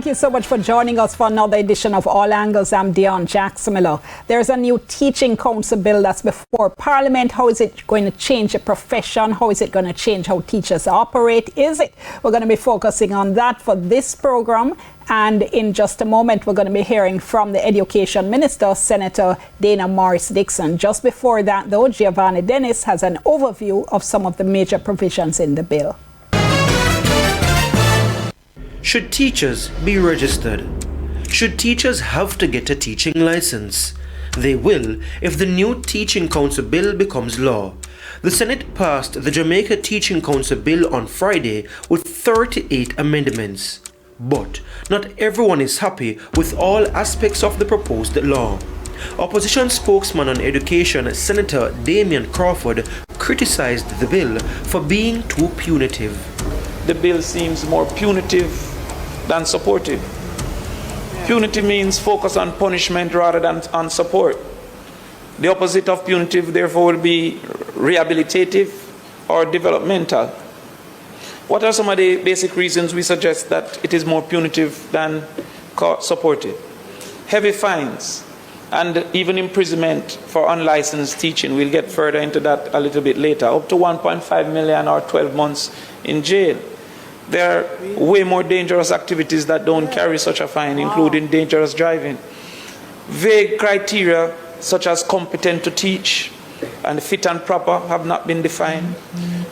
you so much for joining us for another edition of All Angles. I'm Dion Jackson-Miller. There's a new teaching council bill that's before Parliament. How is it going to change the profession? How is it going to change how teachers operate? We're going to be focusing on that for this program. And in just a moment, we're going to be hearing from the Education Minister, Senator Dana Morris Dixon. Just before that, though, Giovanni Dennis has an overview of some of the major provisions in the bill. Should teachers be registered? Should teachers have to get a teaching license? They will if the new Teaching Council bill becomes law. The Senate passed the Jamaica Teaching Council bill on Friday with 38 amendments. But not everyone is happy with all aspects of the proposed law. Opposition spokesman on education, Senator Damian Crawford, criticized the bill for being too punitive. The bill seems more punitive than supportive. Punitive means focus on punishment rather than on support. The opposite of punitive, therefore, will be rehabilitative or developmental. What are some of the basic reasons we suggest that it is more punitive than supportive? Heavy fines and even imprisonment for unlicensed teaching. We'll get further into that a little bit later. Up to 1.5 million or 12 months in jail. There are way more dangerous activities that don't carry such a fine, including dangerous driving. Vague criteria such as competent to teach and fit and proper have not been defined.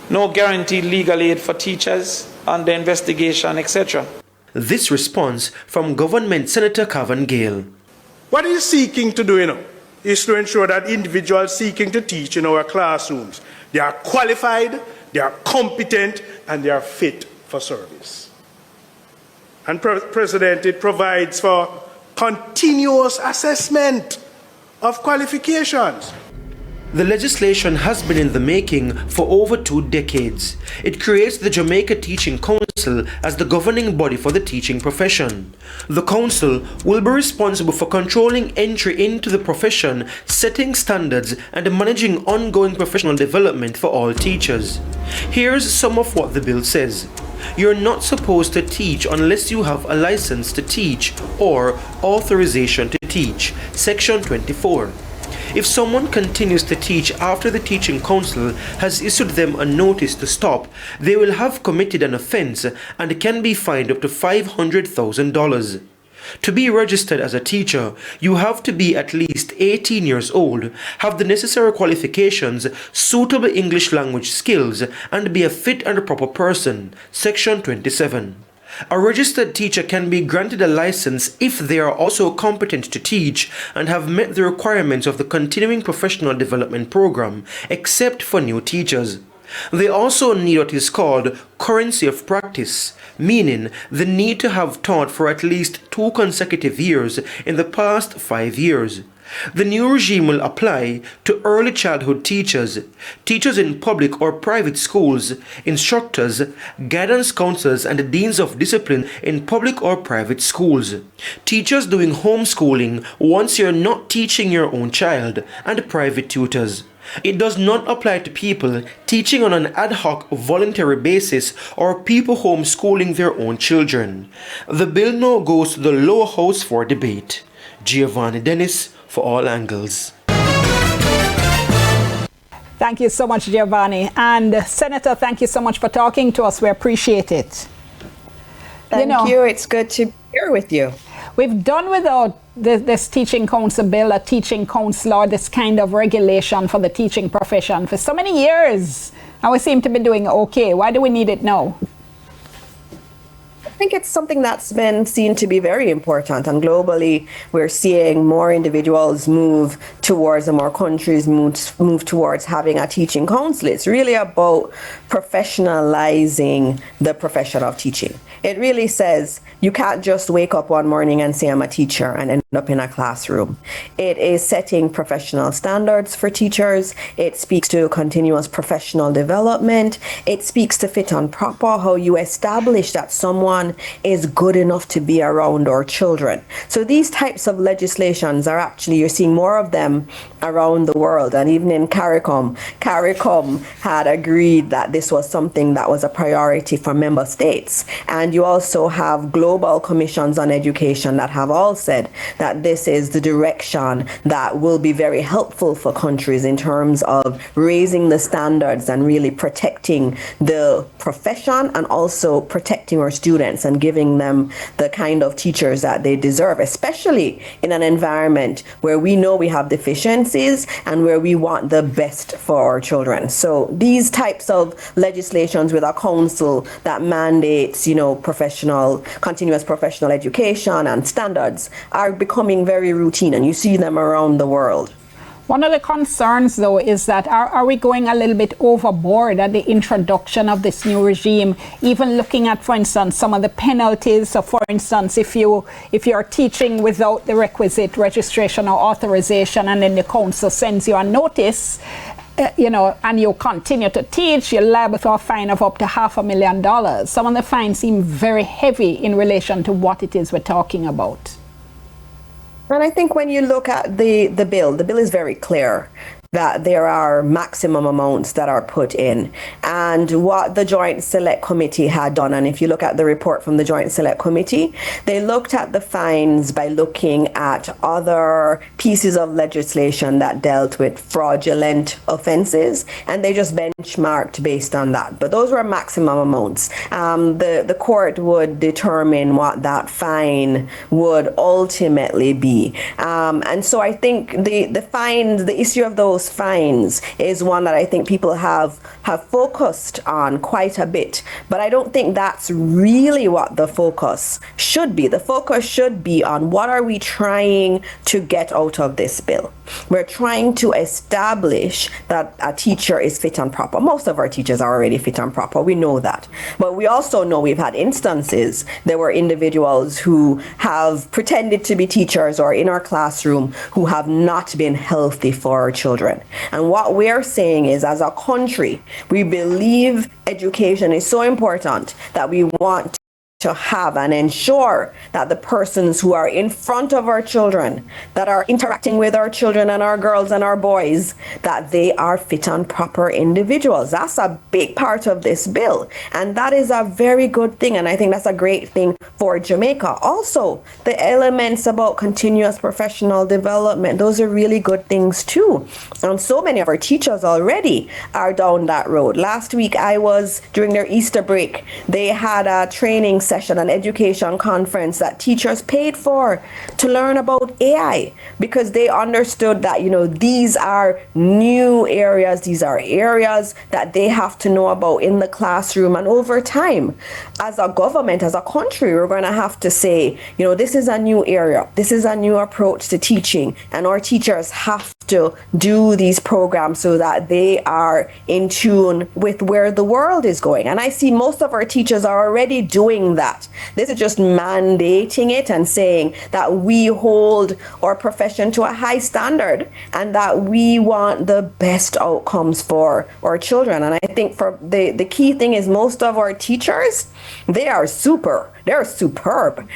No guaranteed legal aid for teachers under investigation, etc. This response from Government Senator Cavan Gale. What he's seeking to do, is to ensure that individuals seeking to teach in our classrooms, they are qualified, they are competent, and they are fit for service. And President, it provides for continuous assessment of qualifications. The legislation has been in the making for over 2 decades. It creates the Jamaica Teaching Council as the governing body for the teaching profession. The council will be responsible for controlling entry into the profession, setting standards, and managing ongoing professional development for all teachers. Here's some of what the bill says. You're not supposed to teach unless you have a license to teach or authorization to teach. Section 24. If someone continues to teach after the Teaching Council has issued them a notice to stop, they will have committed an offense and can be fined up to $500,000. To be registered as a teacher, you have to be at least 18 years old, have the necessary qualifications, suitable English language skills, and be a fit and proper person. Section 27. A registered teacher can be granted a license if they are also competent to teach and have met the requirements of the Continuing Professional Development Program, except for new teachers. They also need what is called currency of practice, meaning the need to have taught for at least 2 consecutive years in the past 5 years. The new regime will apply to early childhood teachers, teachers in public or private schools, instructors, guidance counselors, and deans of discipline in public or private schools, teachers doing homeschooling once you're not teaching your own child, and private tutors. It does not apply to people teaching on an ad hoc voluntary basis or people homeschooling their own children. The bill now goes to the lower house for debate. Giovanni Dennis for All Angles. Thank you so much, Giovanni. And Senator, thank you so much for talking to us. We appreciate it. Thank you. It's good to be here with you. We've done without this Teaching Council bill, a teaching council, or this kind of regulation for the teaching profession for so many years. And we seem to be doing okay. Why do we need it now? I think it's something that's been seen to be very important, and globally we're seeing more individuals move towards, and more countries move towards having a teaching council. It's really about professionalizing the profession of teaching. It really says you can't just wake up one morning and say I'm a teacher and end up in a classroom. It is setting professional standards for teachers. It speaks to continuous professional development. It speaks to fit and proper, how you establish that someone is good enough to be around our children. So these types of legislations are actually, you're seeing more of them around the world. And even in CARICOM had agreed that this was something that was a priority for member states. And And you also have global commissions on education that have all said that this is the direction that will be very helpful for countries in terms of raising the standards and really protecting the profession and also protecting our students and giving them the kind of teachers that they deserve, especially in an environment where we know we have deficiencies and where we want the best for our children. So these types of legislations with a council that mandates, continuous professional education and standards are becoming very routine, and you see them around the world. One of the concerns, though, is that are we going a little bit overboard at the introduction of this new regime? Even looking at, for instance, some of the penalties. So, for instance, if you're teaching without the requisite registration or authorization, and then the council sends you a notice, and you continue to teach, you're liable to a fine of up to $500,000. Some of the fines seem very heavy in relation to what it is we're talking about. And I think when you look at the bill is very clear that there are maximum amounts that are put in. And what the Joint Select Committee had done, and if you look at the report from the Joint Select Committee, they looked at the fines by looking at other pieces of legislation that dealt with fraudulent offenses, and they just benchmarked based on that. But those were maximum amounts. The court would determine what that fine would ultimately be. And so I think the fines, the issue of those fines is one that I think people have focused on quite a bit, but I don't think that's really what the focus should be. The focus should be on what are we trying to get out of this bill. We're trying to establish that a teacher is fit and proper. Most of our teachers are already fit and proper. We know that. But we also know we've had instances, there were individuals who have pretended to be teachers or in our classroom who have not been healthy for our children. And what we're saying is, as a country, we believe education is so important that we want to have and ensure that the persons who are in front of our children, that are interacting with our children and our girls and our boys, that they are fit and proper individuals. That's a big part of this bill, and that is a very good thing, and I think that's a great thing for Jamaica. Also, the elements about continuous professional development, those are really good things too, and so many of our teachers already are down that road. Last week during their Easter break, they had a training session, an education conference that teachers paid for to learn about AI, because they understood that, these are new areas, these are areas that they have to know about in the classroom. And over time, as a government, as a country, we're going to have to say, this is a new area, this is a new approach to teaching, and our teachers have to do these programs so that they are in tune with where the world is going. And I see most of our teachers are already doing that. This is just mandating it and saying that we hold our profession to a high standard and that we want the best outcomes for our children. And I think for the key thing is most of our teachers, they're superb,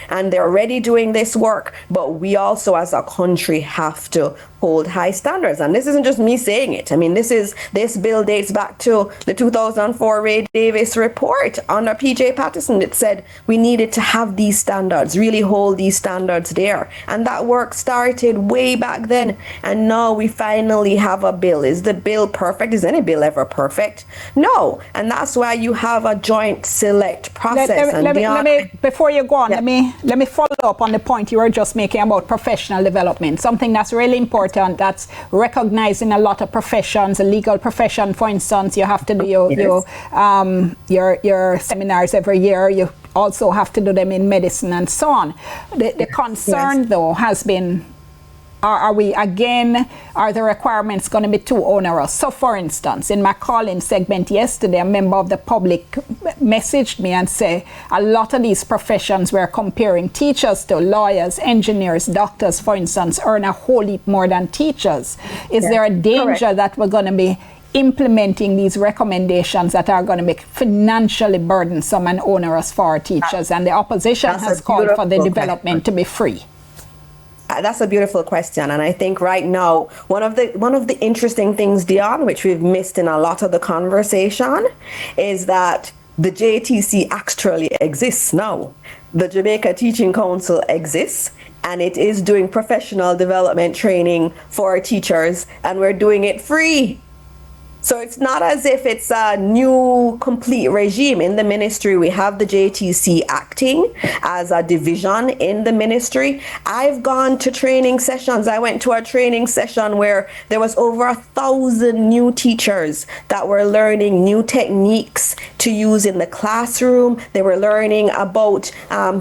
and they're already doing this work. But we also as a country have to hold high standards. And this isn't just me saying it. I mean, this bill dates back to the 2004 Ray Davis report under PJ Patterson. It said we needed to have these standards, really hold these standards there. And that work started way back then. And now we finally have a bill. Is the bill perfect? Is any bill ever perfect? No. And that's why you have a joint select process. Before you go on, let me follow up on the point you were just making about professional development. Something that's really important, that's recognized in a lot of professions. A legal profession, for instance, you have to do your seminars every year. You also have to do them in medicine and so on. The concern, though, has been, are the requirements going to be too onerous? So, for instance, in my call-in segment yesterday, a member of the public messaged me and said a lot of these professions we're comparing teachers to, lawyers, engineers, doctors, for instance, earn a whole heap more than teachers. Is there a danger that we're going to be implementing these recommendations that are going to make financially burdensome and onerous for our teachers? And the opposition has called for the development to be free. That's a beautiful question, and I think right now one of the interesting things, Dion, which we've missed in a lot of the conversation, is that The JTC actually exists now. The Jamaica Teaching Council exists, and it is doing professional development training for teachers, and we're doing it free. So it's not as if it's a new complete regime. In the ministry, we have the JTC acting as a division in the ministry. I've gone to training sessions. I went to a training session where there was over 1,000 new teachers that were learning new techniques to use in the classroom. They were learning about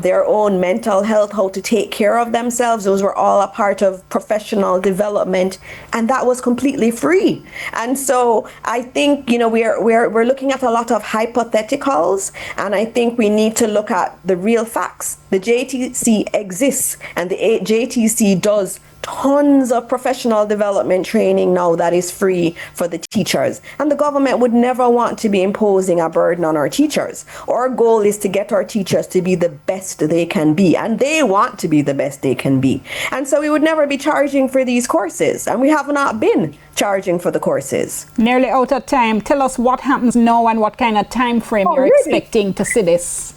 their own mental health, how to take care of themselves. Those were all a part of professional development, and that was completely free. And so I think, we're looking at a lot of hypotheticals, and I think we need to look at the real facts. The JTC exists, and the JTC does tons of professional development training now that is free for the teachers. And the government would never want to be imposing a burden on our teachers. Our goal is to get our teachers to be the best they can be, and they want to be the best they can be. And so we would never be charging for these courses, and we have not been charging for the courses. Nearly out of time. Tell us what happens now and what kind of time frame you're expecting to see this.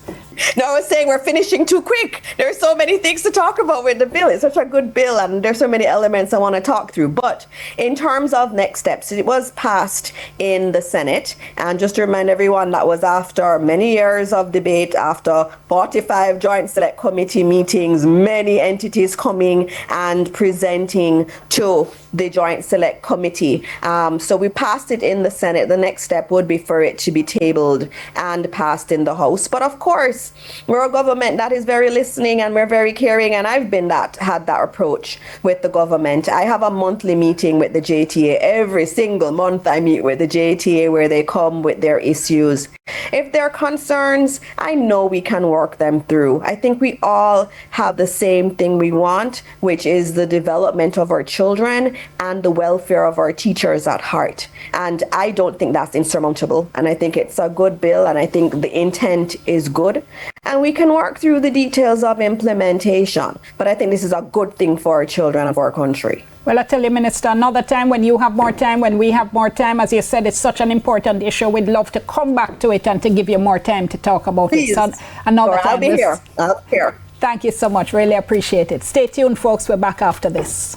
No, I was saying we're finishing too quick. There's so many things to talk about with the bill. It's such a good bill, and there's so many elements I want to talk through. But in terms of next steps, it was passed in the Senate. And just to remind everyone, that was after many years of debate, after 45 Joint Select Committee meetings, many entities coming and presenting to the Joint Select Committee. So we passed it in the Senate. The next step would be for it to be tabled and passed in the House. But of course, we're a government that is very listening, and we're very caring, and I've had that approach with the government. I have a monthly meeting with the JTA. Every single month I meet with the JTA where they come with their issues. If there are concerns, I know we can work them through. I think we all have the same thing we want, which is the development of our children and the welfare of our teachers at heart. And I don't think that's insurmountable. And I think it's a good bill, and I think the intent is good. And we can work through the details of implementation. But I think this is a good thing for our children and for our country. Well, I tell you, Minister, another time when you have more time, when we have more time, as you said, it's such an important issue. We'd love to come back to it and to give you more time to talk about Please. it. So another time. I'll be here. Thank you so much. Really appreciate it. Stay tuned, folks. We're back after this.